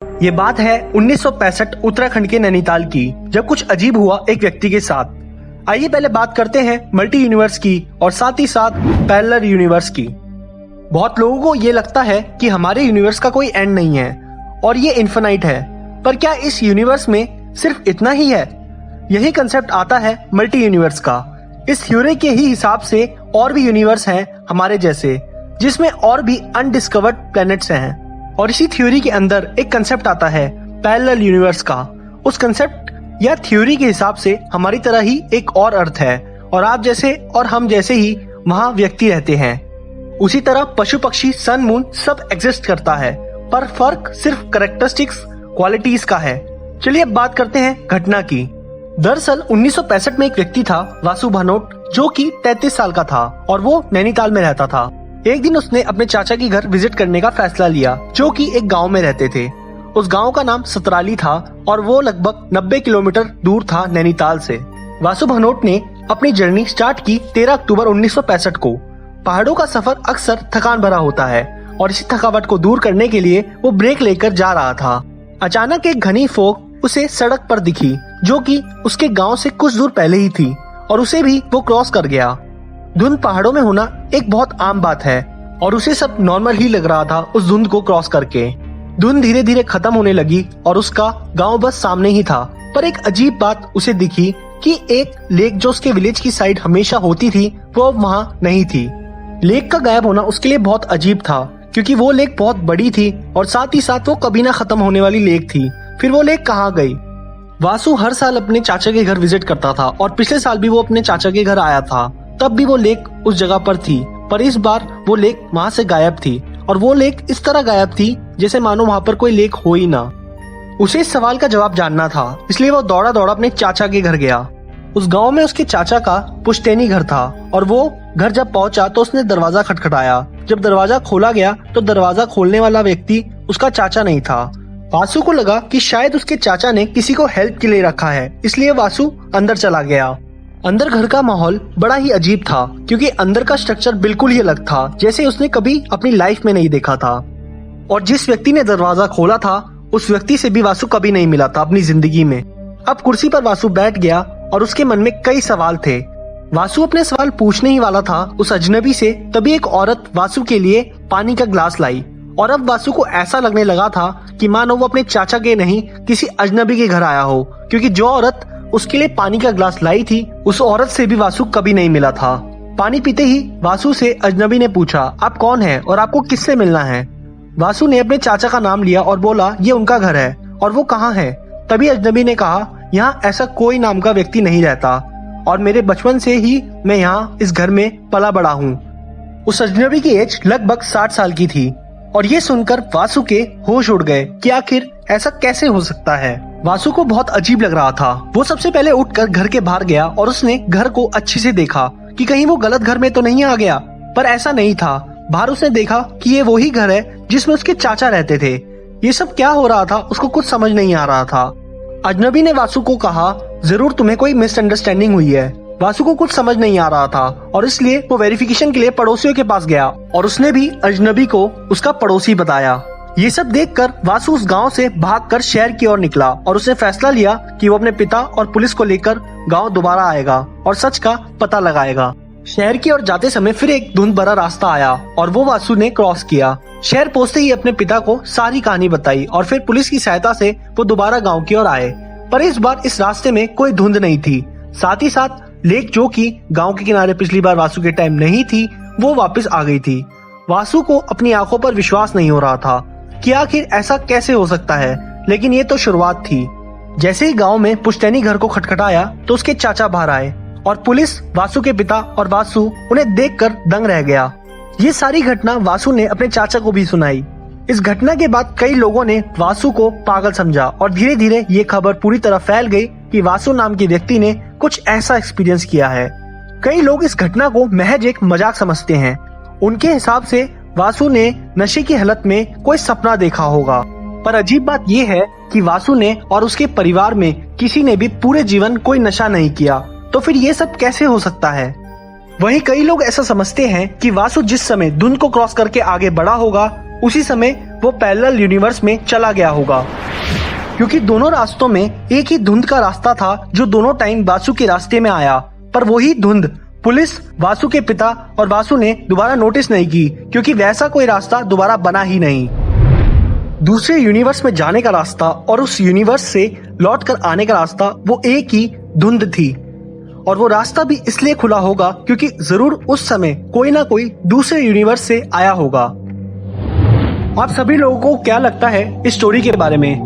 ये बात है 1965 उत्तराखंड के नैनीताल की, जब कुछ अजीब हुआ एक व्यक्ति के साथ। आइए पहले बात करते हैं मल्टी यूनिवर्स की और साथ ही साथ पैरेलल यूनिवर्स की। बहुत लोगों को ये लगता है कि हमारे यूनिवर्स का कोई एंड नहीं है और ये इन्फिनाइट है, पर क्या इस यूनिवर्स में सिर्फ इतना ही है? यही कंसेप्ट आता है मल्टी यूनिवर्स का। इस थ्योरी के ही हिसाब से और भी यूनिवर्स हैं हमारे जैसे, जिसमें और भी अनडिस्कवर्ड प्लैनेट्स हैं। और इसी थ्योरी के अंदर एक कंसेप्ट आता है पैरेलल यूनिवर्स का। उस कंसेप्ट या थ्योरी के हिसाब से हमारी तरह ही एक और अर्थ है और आप जैसे और हम जैसे ही वहाँ व्यक्ति रहते हैं। उसी तरह पशु पक्षी सन मून सब एग्जिस्ट करता है, पर फर्क सिर्फ कैरेक्टरिस्टिक्स क्वालिटीज का है। चलिए अब बात करते हैं घटना की। दरअसल 1965 में एक व्यक्ति था वासु भानोट, जो कि 33 साल का था और वो नैनीताल में रहता था। एक दिन उसने अपने चाचा के घर विजिट करने का फैसला लिया, जो कि एक गांव में रहते थे। उस गांव का नाम सतराली था और वो लगभग 90 किलोमीटर दूर था नैनीताल से। वासु भानोट ने अपनी जर्नी स्टार्ट की 13 अक्टूबर 1965 को। पहाड़ों का सफर अक्सर थकान भरा होता है और इसी थकावट को दूर करने के लिए वो ब्रेक लेकर जा रहा था। अचानक एक घनी फोग उसे सड़क पर दिखी, जो कि उसके गांव से कुछ दूर पहले ही थी, और उसे भी वो क्रॉस कर गया। धुंध पहाड़ों में होना एक बहुत आम बात है और उसे सब नॉर्मल ही लग रहा था उस धुंध को क्रॉस करके। धुंध धीरे धीरे खत्म होने लगी और उसका गांव बस सामने ही था, पर एक अजीब बात उसे दिखी कि एक लेक जो उसके विलेज की साइड हमेशा होती थी, वो वहाँ नहीं थी। लेक का गायब होना उसके लिए बहुत अजीब था, क्योंकि वो लेक बहुत बड़ी थी और साथ ही साथ वो कभी ना खत्म होने वाली लेक थी। फिर वो लेक कहाँ गई? वासु हर साल अपने चाचा के घर विजिट करता था और पिछले साल भी वो अपने चाचा के घर आया था, तब भी वो लेक उस जगह पर थी, पर इस बार वो लेक वहाँ से गायब थी। और वो लेक इस तरह गायब थी जैसे मानो वहाँ पर कोई लेक हो ही ना। उसे इस सवाल का जवाब जानना था, इसलिए वो दौड़ा दौड़ा अपने चाचा के घर गया। उस गांव में उसके चाचा का पुश्तैनी घर था और वो घर जब पहुंचा तो उसने दरवाजा खटखटाया। जब दरवाजा खोला गया तो दरवाजा खोलने वाला व्यक्ति उसका चाचा नहीं था। वासु को लगा कि शायद उसके चाचा ने किसी को हेल्प के लिए रखा है, इसलिए वासु अंदर चला गया। अंदर घर का माहौल बड़ा ही अजीब था, क्योंकि अंदर का स्ट्रक्चर बिल्कुल ही अलग था, जैसे उसने कभी अपनी लाइफ में नहीं देखा था। और जिस व्यक्ति ने दरवाजा खोला था, उस व्यक्ति से भी वासु कभी नहीं मिला था अपनी जिंदगी में। अब कुर्सी पर वासु बैठ गया और उसके मन में कई सवाल थे। वासु अपने सवाल पूछने ही वाला था उस अजनबी से, तभी एक औरत वासु के लिए पानी का ग्लास लाई। और अब वासु को ऐसा लगने लगा था कि मानो वो अपने चाचा के नहीं किसी अजनबी के घर आया हो, क्योंकि जो औरत उसके लिए पानी का ग्लास लाई थी, उस औरत से भी वासु कभी नहीं मिला था। पानी पीते ही वासु से अजनबी ने पूछा, आप कौन है और आपको किससे मिलना है? वासु ने अपने चाचा का नाम लिया और बोला, ये उनका घर है। और वो कहाँ है? तभी अजनबी ने कहा, यहाँ ऐसा कोई नाम का व्यक्ति नहीं रहता और मेरे बचपन से ही मैं यहाँ इस घर में पला बड़ा हूँ। उस अजनबी की एज लगभग 60 साल की थी और ये सुनकर वासु के होश उड़ गए कि आखिर ऐसा कैसे हो सकता है। वासु को बहुत अजीब लग रहा था। वो सबसे पहले उठकर घर के बाहर गया और उसने घर को अच्छे से देखा कि कहीं वो गलत घर में तो नहीं आ गया, पर ऐसा नहीं था। बाहर उसने देखा कि ये वही घर है जिसमें उसके चाचा रहते थे। ये सब क्या हो रहा था उसको कुछ समझ नहीं आ रहा था। अजनबी ने वासु को कहा, जरूर तुम्हें कोई मिसअंडरस्टैंडिंग हुई है। वासु को कुछ समझ नहीं आ रहा था और इसलिए वो वेरिफिकेशन के लिए पड़ोसियों के पास गया और उसने भी अजनबी को उसका पड़ोसी बताया। ये सब देखकर वासु उस गांव से भागकर शहर की ओर निकला और उसने फैसला लिया कि वो अपने पिता और पुलिस को लेकर गांव दोबारा आएगा और सच का पता लगाएगा। शहर की ओर जाते समय फिर एक धुंध भरा रास्ता आया और वो वासु ने क्रॉस किया। शहर पहुंचते ही अपने पिता को सारी कहानी बताई और फिर पुलिस की सहायता से वो दोबारा गांव की ओर आए। पर इस बार इस रास्ते में कोई धुंध नहीं थी। साथ ही साथ लेक, जो कि गांव के किनारे पिछली बार वासु के टाइम नहीं थी, वो वापस आ गई थी। वासु को अपनी आंखों पर विश्वास नहीं हो रहा था कि आखिर ऐसा कैसे हो सकता है, लेकिन ये तो शुरुआत थी। जैसे ही गांव में पुश्तैनी घर को खटखटाया तो उसके चाचा बाहर आए और पुलिस, वासु के पिता और वासु उन्हें देखकर दंग रह गया। ये सारी घटना वासु ने अपने चाचा को भी सुनाई। इस घटना के बाद कई लोगों ने वासु को पागल समझा और धीरे धीरे ये खबर पूरी तरह फैल गई कि वासु नाम के व्यक्ति ने कुछ ऐसा एक्सपीरियंस किया है। कई लोग इस घटना को महज एक मजाक समझते हैं। उनके हिसाब से वासु ने नशे की हालत में कोई सपना देखा होगा। पर अजीब बात यह है कि वासु ने और उसके परिवार में किसी ने भी पूरे जीवन कोई नशा नहीं किया, तो फिर ये सब कैसे हो सकता है? वहीं कई लोग ऐसा समझते हैं कि वासु जिस समय धुंध को क्रॉस करके आगे बढ़ा होगा, उसी समय वो पैरेलल यूनिवर्स में चला गया होगा, क्योंकि दोनों रास्तों में एक ही धुंध का रास्ता था जो दोनों टाइम वासु के रास्ते में आया। पर वही धुंध पुलिस, वासु के पिता और वासु ने दोबारा नोटिस नहीं की, क्योंकि वैसा कोई रास्ता दोबारा बना ही नहीं। दूसरे यूनिवर्स में जाने का रास्ता और उस यूनिवर्स से लौट कर आने का रास्ता वो एक ही धुंध थी, और वो रास्ता भी इसलिए खुला होगा क्योंकि जरूर उस समय कोई ना कोई दूसरे यूनिवर्स से आया होगा। आप सभी लोगों को क्या लगता है इस स्टोरी के बारे में?